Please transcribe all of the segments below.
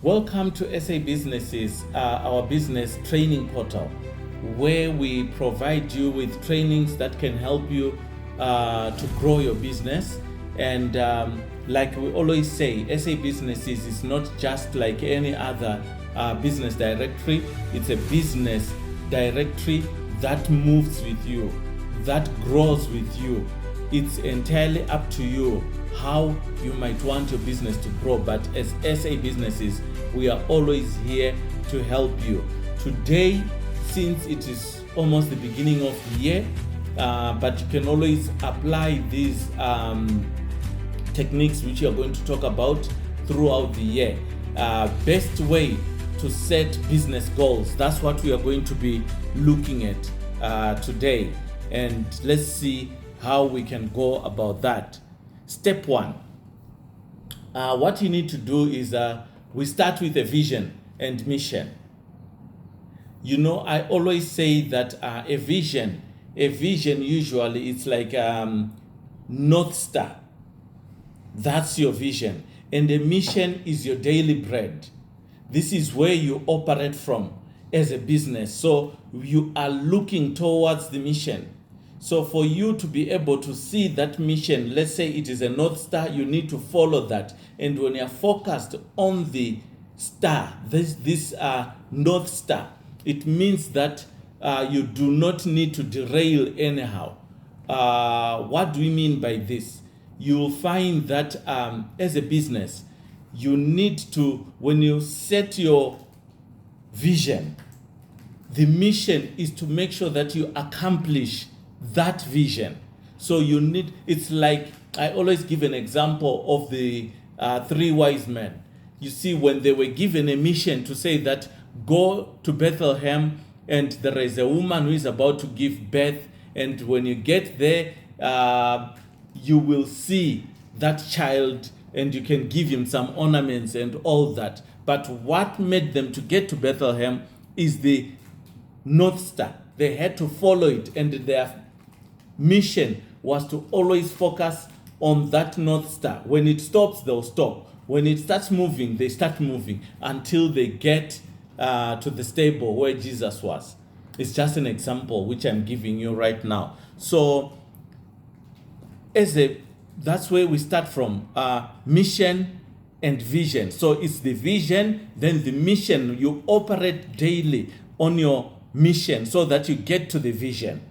Welcome to SA Businesses, our business training portal, where we provide you with trainings that can help you to grow your business. And like we always say, SA Businesses is not just like any other business directory. It's a business directory that moves with you, that grows with you. It's entirely up to you how you might want your business to grow. But as SA Businesses, we are always here to help you. Today, since it is almost the beginning of the year, but you can always apply these techniques which you are going to talk about throughout the year. Best way to set business goals. That's what we are going to be looking at today. And let's see how we can go about that. Step one, what you need to do is we start with a vision and mission. You know, I always say that a vision usually it's like North Star. That's your vision. And a mission is your daily bread. This is where you operate from as a business. So you are looking towards the mission. So for you to be able to see that mission, let's say it is a North Star, you need to follow that. And when you're focused on the star, this North Star, it means that you do not need to derail anyhow. What do we mean by this? You'll find that as a business, you need to, when you set your vision, the mission is to make sure that you accomplish that vision. So you need, it's like, I always give an example of the three wise men. You see, when they were given a mission to say that go to Bethlehem and there is a woman who is about to give birth, and when you get there, you will see that child and you can give him some ornaments and all that. But what made them to get to Bethlehem is the North Star. They had to follow it, and their mission was to always focus on that North Star. When it stops, they'll stop. When it starts moving, they start moving until they get to the stable where Jesus was. It's just an example which I'm giving you right now. So that's where we start from, mission and vision. So it's the vision, then the mission. You operate daily on your mission so that you get to the vision.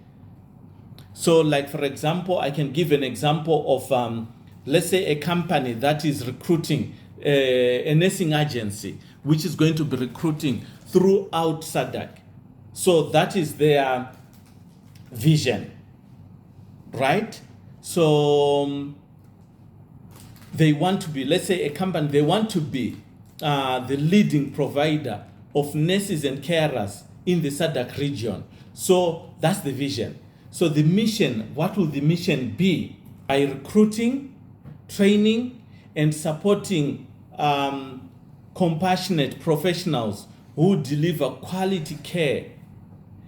So like, for example, I can give an example of, let's say a company that is recruiting a nursing agency, which is going to be recruiting throughout SADC. So that is their vision, right? So they want to be, let's say a company, they want to be the leading provider of nurses and carers in the SADC region. So that's the vision. So the mission, what will the mission be? By recruiting, training, and supporting compassionate professionals who deliver quality care.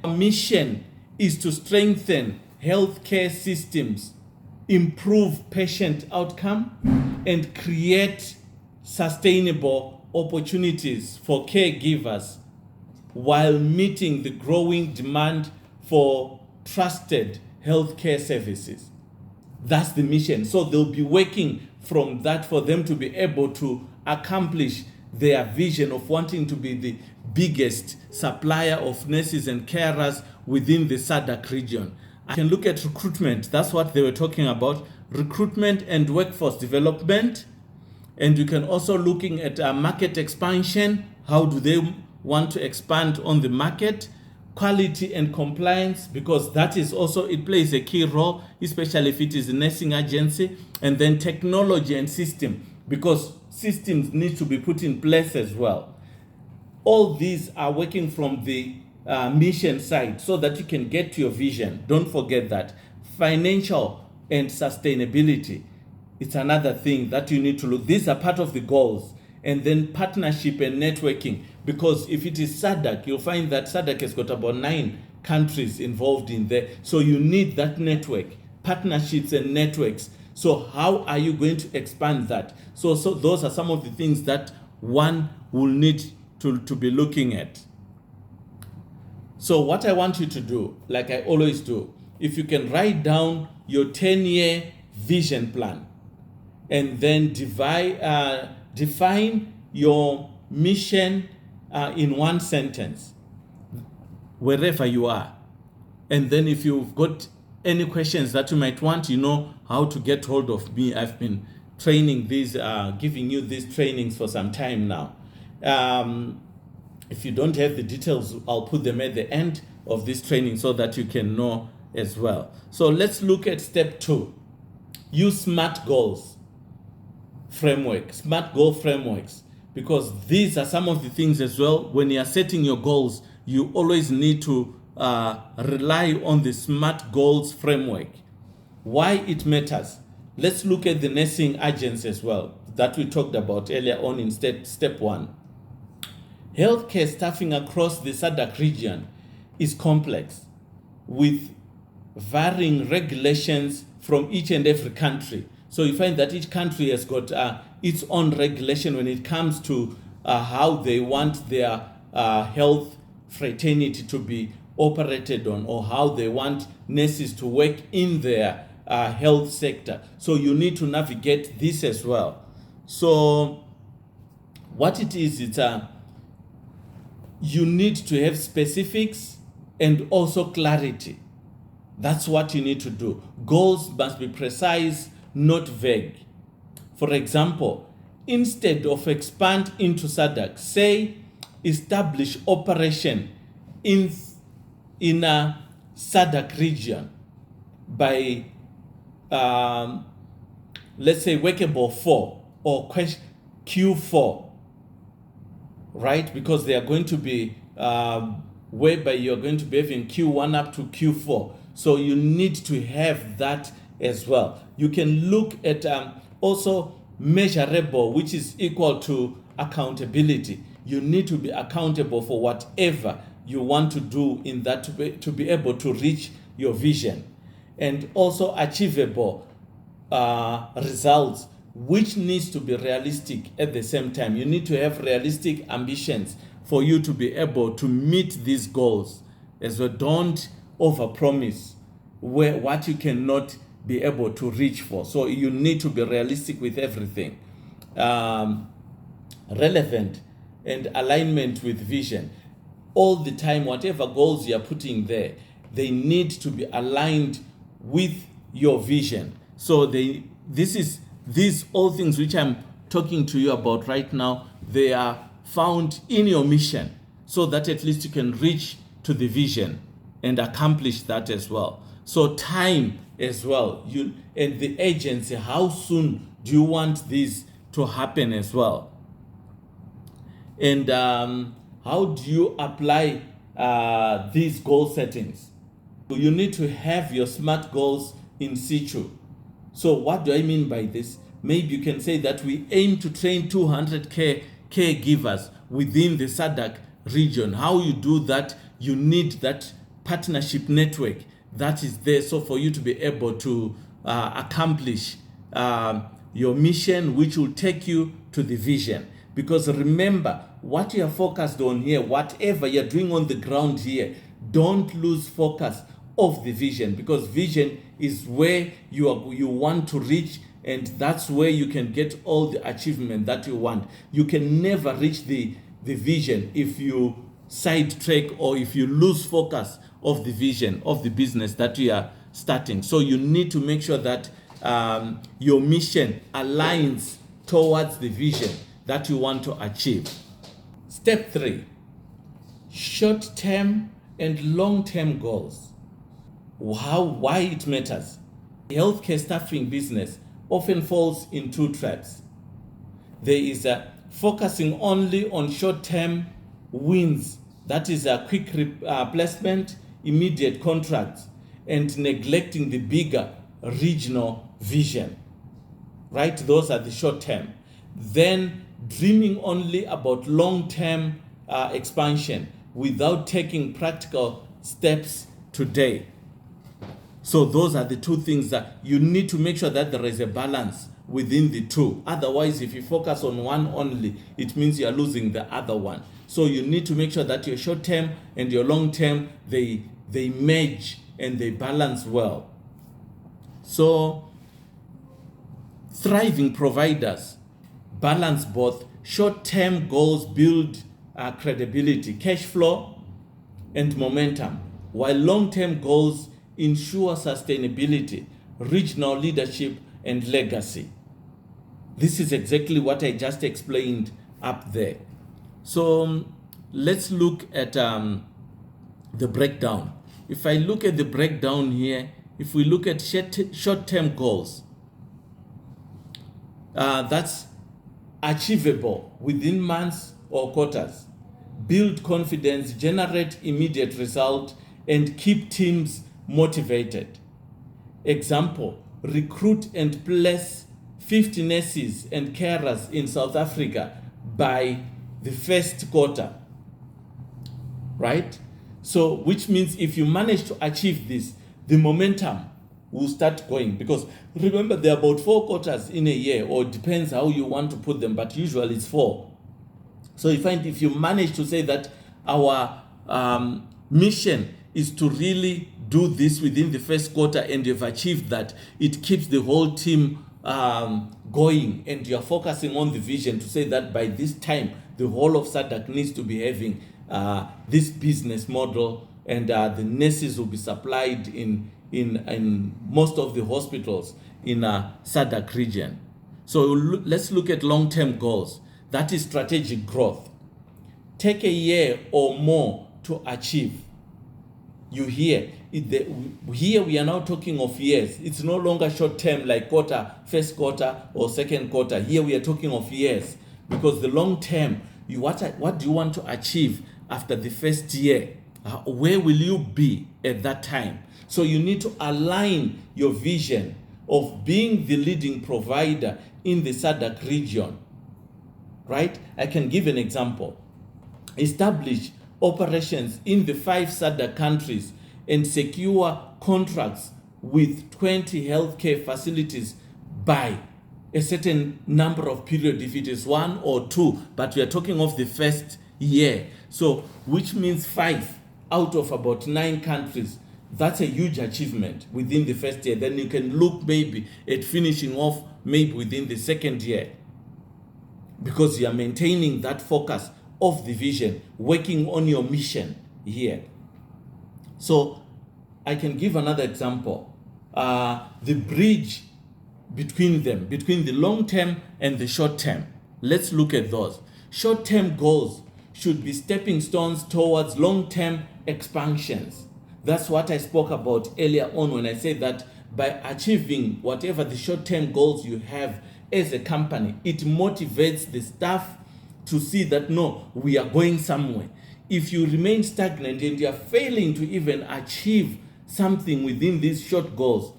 Our mission is to strengthen healthcare systems, improve patient outcome, and create sustainable opportunities for caregivers while meeting the growing demand for trusted healthcare services. That's the mission. So they'll be working from that for them to be able to accomplish their vision of wanting to be the biggest supplier of nurses and carers within the SADC region. I can look at recruitment. That's what they were talking about. Recruitment and workforce development. And you can also looking at market expansion. How do they want to expand on the market? Quality and compliance, because that is also, it plays a key role, especially if it is a nursing agency. And then technology and system, because systems need to be put in place as well. All these are working from the mission side so that you can get to your vision. Don't forget that. Financial and sustainability, it's another thing that you need to look. These are part of the goals. And then partnership and networking, because if it is SADC, you'll find that SADC has got about 9 countries involved in there. So you need that network, partnerships and networks. So how are you going to expand that? So those are some of the things that one will need to be looking at. So what I want you to do, like I always do, if you can write down your 10-year vision plan and then define your mission in one sentence, wherever you are. And then if you've got any questions that you might want, you know how to get hold of me. I've been training these, giving you these trainings for some time now. If you don't have the details, I'll put them at the end of this training so that you can know as well. So let's look at step 2. Use SMART goals framework, SMART goal frameworks, because these are some of the things as well. When you are setting your goals, you always need to rely on the SMART goals framework. Why it matters? Let's look at the nursing agents as well that we talked about earlier on in step 1. Healthcare staffing across the SADC region is complex with varying regulations from each and every country. So you find that each country has got its own regulation when it comes to how they want their health fraternity to be operated on, or how they want nurses to work in their health sector. So you need to navigate this as well. So what it is, it's you need to have specifics and also clarity. That's what you need to do. Goals must be precise, not vague. For example, instead of expand into SADC, say establish operation in a SADC region by let's say workable 4 or Q4, right? Because they are going to be whereby you're going to be having Q1 up to Q4. So you need to have that as well. You can look at also measurable, which is equal to accountability. You need to be accountable for whatever you want to do in that to be able to reach your vision. And also achievable results, which needs to be realistic at the same time. You need to have realistic ambitions for you to be able to meet these goals. As well, don't overpromise what you cannot be able to reach for. So you need to be realistic with everything. Relevant and alignment with vision. All the time, whatever goals you're putting there, they need to be aligned with your vision. So these all things which I'm talking to you about right now, they are found in your mission, so that at least you can reach to the vision and accomplish that as well. So time as well, you and the agency, how soon do you want this to happen as well? And how do you apply these goal settings? You need to have your SMART goals in situ. So what do I mean by this? Maybe you can say that we aim to train 200 caregivers within the SADC region. How you do that, you need that partnership network that is there, so for you to be able to accomplish your mission, which will take you to the vision. Because remember, what you are focused on here, whatever you're doing on the ground here, don't lose focus of the vision, because vision is where you want to reach, and that's where you can get all the achievement that you want. You can never reach the vision if you sidetrack or if you lose focus of the vision of the business that you are starting. So you need to make sure that your mission aligns towards the vision that you want to achieve. Step 3, short-term and long-term goals. Why it matters. The healthcare staffing business often falls in 2 traps. There is focusing only on short-term wins, that is a quick placement, immediate contracts, and neglecting the bigger regional vision. Right? Those are the short-term. Then dreaming only about long-term expansion without taking practical steps today. So those are the 2 things that you need to make sure that there is a balance within the two. Otherwise, if you focus on one only, it means you are losing the other one. So you need to make sure that your short term and your long term, they merge and they balance well. So thriving providers balance both. Short-term goals build credibility, cash flow, and momentum, while long-term goals ensure sustainability, regional leadership, and legacy. This is exactly what I just explained up there. So let's look at the breakdown. If I look at the breakdown here, if we look at short-term goals, that's achievable within months or quarters, build confidence, generate immediate result, and keep teams motivated. Example, recruit and place 50 nurses and carers in South Africa by the first quarter, right? So which means if you manage to achieve this, the momentum will start going, because remember there are about 4 quarters in a year, or it depends how you want to put them, but usually it's 4. So you find if you manage to say that our mission is to really do this within the first quarter, and you've achieved that, it keeps the whole team going, and you're focusing on the vision to say that by this time the whole of SADC needs to be having this business model, and the nurses will be supplied in most of the hospitals in SADC region. So let's look at long-term goals. That is strategic growth. Take a year or more to achieve. You hear it, here we are now talking of years. It's no longer short-term like quarter, first quarter or second quarter. Here we are talking of years, because the long term, what do you want to achieve after the first year? Where will you be at that time? So you need to align your vision of being the leading provider in the SADC region, right? I can give an example. Establish operations in the 5 SADC countries and secure contracts with 20 healthcare facilities by a certain number of period, if it is 1 or 2, but we are talking of the first year. So which means 5 out of about 9 countries. That's a huge achievement within the first year. Then you can look maybe at finishing off maybe within the second year, because you are maintaining that focus of the vision, working on your mission here. So I can give another example. The bridge between them, between the long term and the short term. Let's look at those. Short term goals should be stepping stones towards long term expansions. That's what I spoke about earlier on when I said that by achieving whatever the short-term goals you have as a company, it motivates the staff to see that, no, we are going somewhere. If you remain stagnant and you are failing to even achieve something within these short goals,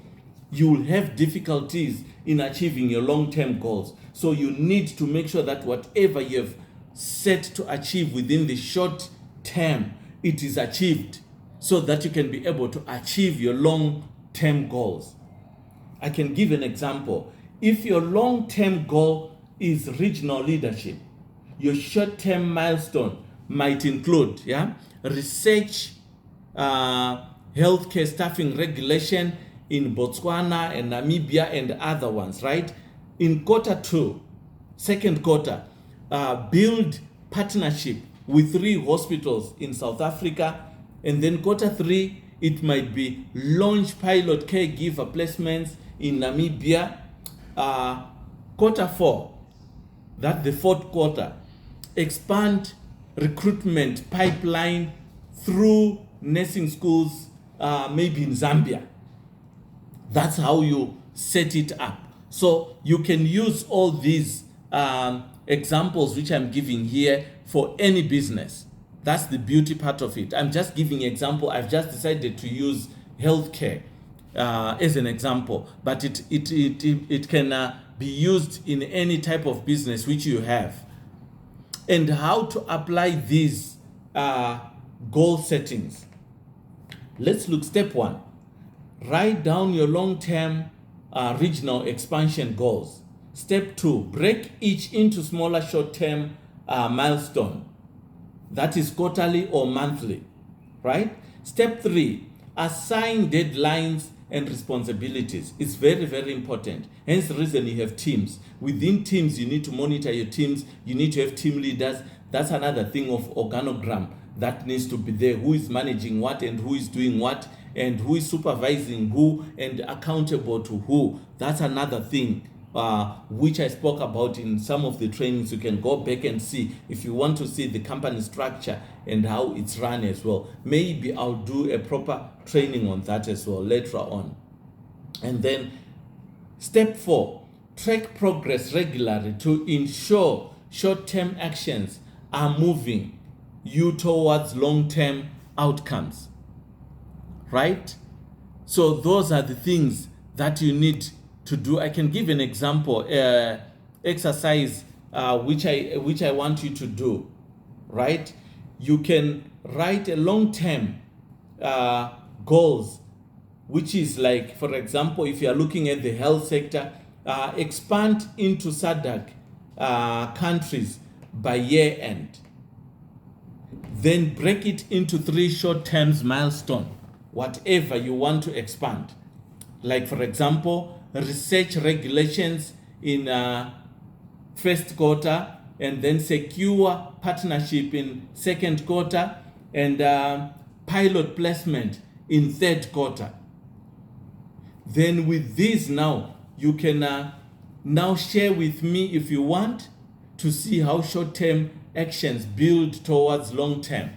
you will have difficulties in achieving your long-term goals. So you need to make sure that whatever you have set to achieve within the short term, it is achieved, so that you can be able to achieve your long-term goals. I can give an example. If your long-term goal is regional leadership, your short-term milestone might include research, healthcare staffing regulation in Botswana and Namibia and other ones, right? In quarter 2, second quarter, build partnership with 3 hospitals in South Africa. And then quarter 3, it might be launch pilot caregiver placements in Namibia. Quarter 4, that's the 4th quarter, expand recruitment pipeline through nursing schools, maybe in Zambia. That's how you set it up. So you can use all these examples which I'm giving here for any business. That's the beauty part of it. I'm just giving an example. I've just decided to use healthcare as an example, but it can be used in any type of business which you have. And how to apply these goal settings. Let's look step 1. Write down your long-term regional expansion goals. Step 2, break each into smaller short-term milestone. That is quarterly or monthly, right? Step 3, assign deadlines and responsibilities. It's very, very important. Hence the reason you have teams. Within teams, you need to monitor your teams. You need to have team leaders. That's another thing of organogram that needs to be there. Who is managing what and who is doing what and who is supervising who and accountable to who. That's another thing which I spoke about in some of the trainings. You can go back and see if you want to see the company structure and how it's run as well. Maybe I'll do a proper training on that as well later on. And then step 4, track progress regularly to ensure short-term actions are moving you towards long-term outcomes, right? So those are the things that you need to do. I can give an example, exercise which I want you to do, right? You can write a long-term goals, which is like, for example, if you are looking at the health sector, expand into SADC countries by year end. Then break it into 3 short-term milestones, whatever you want to expand. Like, for example, research regulations in first quarter, and then secure partnership in second quarter, and pilot placement in third quarter. Then with this now, you can now share with me if you want to see how short-term actions build towards long-term.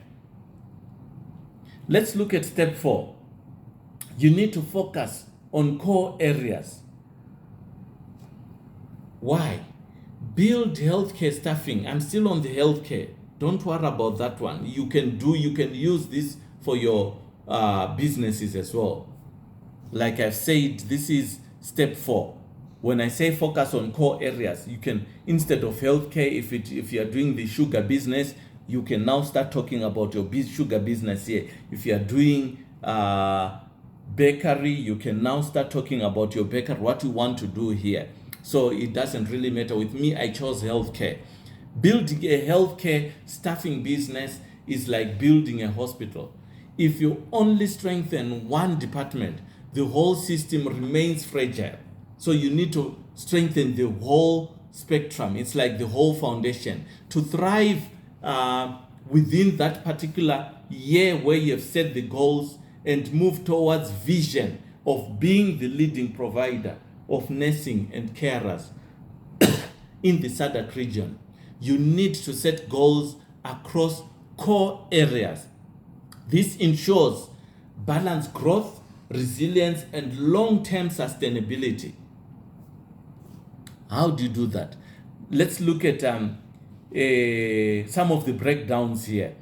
Let's look at step 4. You need to focus on core areas. Why? Build healthcare staffing. I'm still on the healthcare. Don't worry about that one. You can use this for your businesses as well. Like I've said, this is step 4. When I say focus on core areas, you can, instead of healthcare, if you are doing the sugar business, you can now start talking about your sugar business here. If you are doing bakery, you can now start talking about your bakery, what you want to do here. So it doesn't really matter. With me, I chose healthcare. Building a healthcare staffing business is like building a hospital. If you only strengthen one department, the whole system remains fragile. So you need to strengthen the whole spectrum. It's like the whole foundation. To thrive within that particular year where you have set the goals and move towards vision of being the leading provider of nursing and carers in the SADC region, you need to set goals across core areas. This ensures balanced growth, resilience, and long-term sustainability. How do you do that? Let's look at some of the breakdowns here.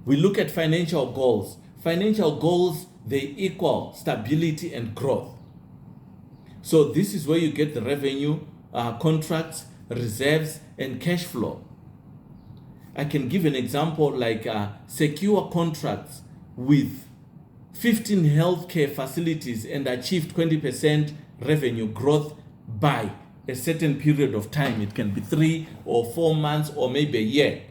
We look at financial goals. Financial goals, they equal stability and growth. So this is where you get the revenue, contracts, reserves, and cash flow. I can give an example like secure contracts with 15 healthcare facilities and achieve 20% revenue growth by a certain period of time. It can be 3 or 4 months or maybe a year.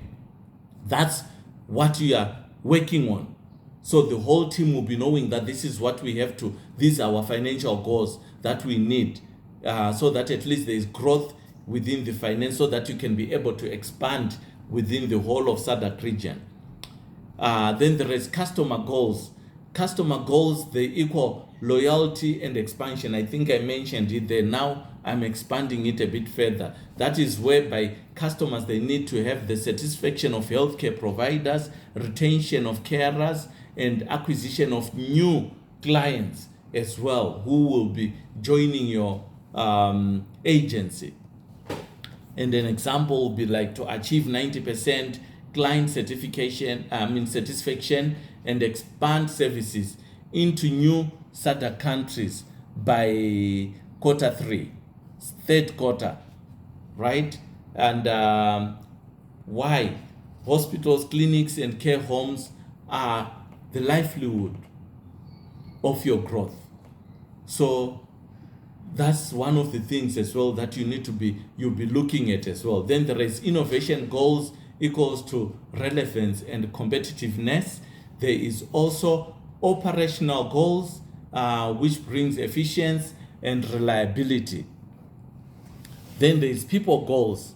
That's what you are working on. So the whole team will be knowing that this is what we have to, these are our financial goals that we need, so that at least there is growth within the finance, so that you can be able to expand within the whole of SADC region. Then there is customer goals. Customer goals, they equal loyalty and expansion. I think I mentioned it there. Now I'm expanding it a bit further. That is whereby customers, they need to have the satisfaction of healthcare providers, retention of carers, and acquisition of new clients as well, who will be joining your agency. And an example will be like to achieve 90% client satisfaction and expand services into new SADC countries by quarter 3, third quarter, right? And why? Hospitals, clinics, and care homes are the livelihood of your growth. So That's one of the things as well that you'll be looking at as well. Then there is innovation goals equals to relevance and competitiveness. There is also operational goals, which brings efficiency and reliability. Then there is people goals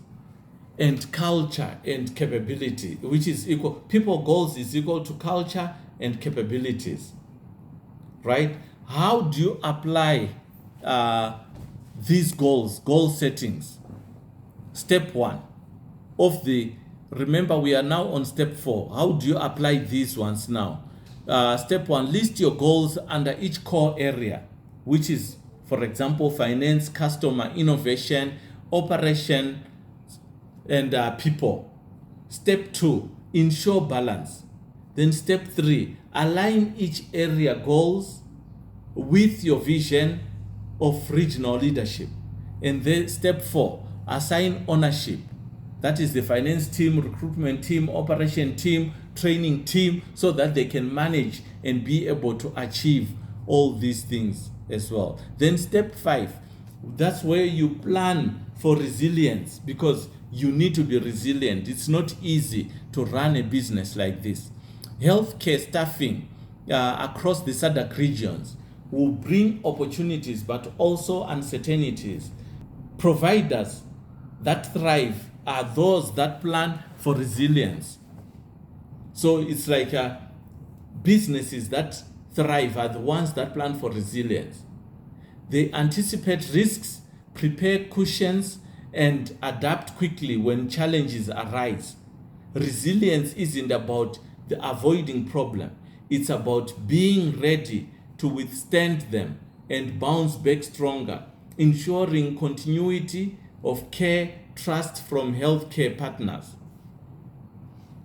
and culture and capability, which is equal. People goals is equal to culture and capabilities, right? How do you apply these goal settings? Step 1 of the, remember we are now on step 4. How do you apply these ones now? Step 1, list your goals under each core area, which is, for example, finance, customer, innovation, operation, and people. Step 2, ensure balance. Then step 3, align each area goals with your vision of regional leadership. And then step 4, assign ownership. That is the finance team, recruitment team, operation team, training team, so that they can manage and be able to achieve all these things as well. Then step 5, that's where you plan for resilience, because you need to be resilient. It's not easy to run a business like this. Healthcare staffing across the SADC regions will bring opportunities but also uncertainties. Providers that thrive are those that plan for resilience. So it's like businesses that thrive are the ones that plan for resilience. They anticipate risks, prepare cushions, and adapt quickly when challenges arise. Resilience isn't about the avoiding problem. It's about being ready to withstand them and bounce back stronger, ensuring continuity of care, trust from healthcare partners.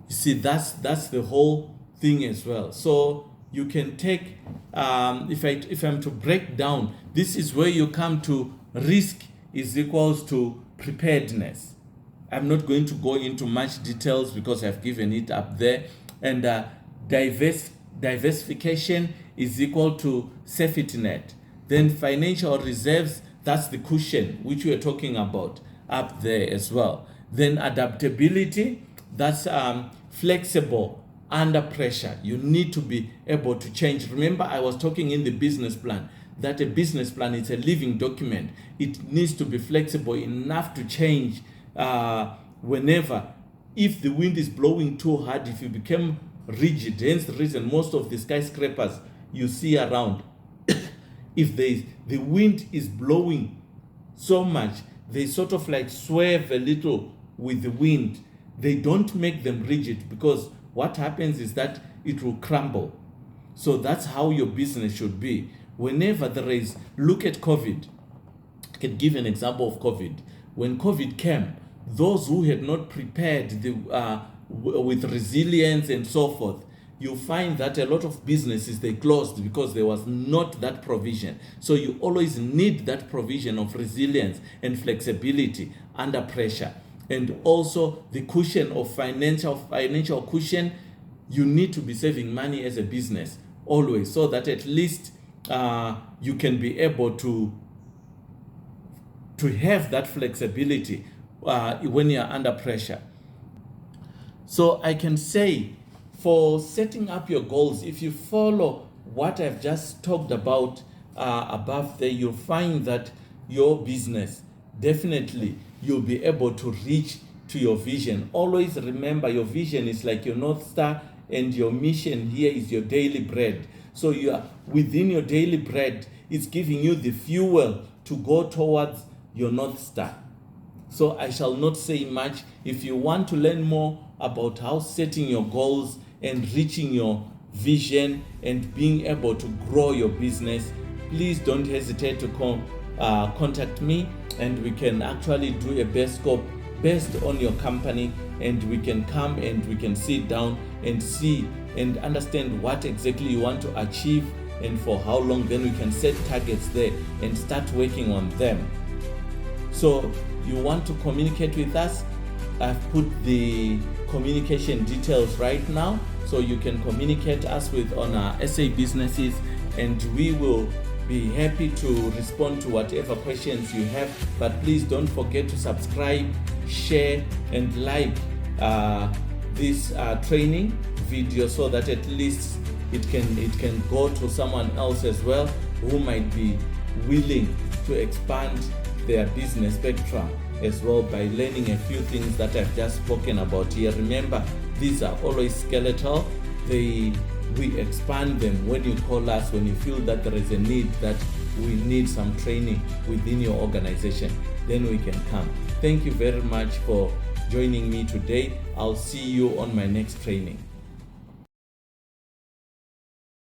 You see, that's the whole thing as well. So you can take, if I'm to break down, this is where you come to risk is equals to preparedness. I'm not going to go into much details because I've given it up there. And diversification is equal to safety net. Then financial reserves, that's the cushion which we're talking about up there as well. Then adaptability, that's flexible under pressure. You need to be able to change. Remember, I was talking in the business plan that a business plan is a living document. It needs to be flexible enough to change whenever. If the wind is blowing too hard, if you become rigid, hence the reason most of the skyscrapers you see around, if the wind is blowing so much, they sort of like swerve a little with the wind. They don't make them rigid, because what happens is that it will crumble. So that's how your business should be. Whenever there is, look at COVID. I can give an example of COVID. When COVID came, those who had not prepared with resilience and so forth, you find that a lot of businesses, they closed because there was not that provision. So you always need that provision of resilience and flexibility under pressure. And also the cushion of financial cushion. You need to be saving money as a business always, so that at least you can be able to have that flexibility when you're under pressure. So I can say, for setting up your goals, if you follow what I've just talked about above there, you'll find that your business, definitely you'll be able to reach to your vision. Always remember, your vision is like your North Star, and your mission here is your daily bread. So you are within your daily bread, it's giving you the fuel to go towards your North Star. So I shall not say much. If you want to learn more about how setting your goals and reaching your vision and being able to grow your business, please don't hesitate to contact me, and we can actually do a best scope based on your company, and we can come and we can sit down and see and understand what exactly you want to achieve and for how long. Then we can set targets there and start working on them. So you want to communicate with us, I've put the communication details right now, so you can communicate us with on our SA businesses, and we will be happy to respond to whatever questions you have. But please don't forget to subscribe, share, and like this training video, so that at least it can go to someone else as well who might be willing to expand their business spectrum as well by learning a few things that I've just spoken about here. Remember, these are always skeletal. We expand them when you call us, when you feel that there is a need, that we need some training within your organization, then we can come. Thank you very much for joining me today. I'll see you on my next training.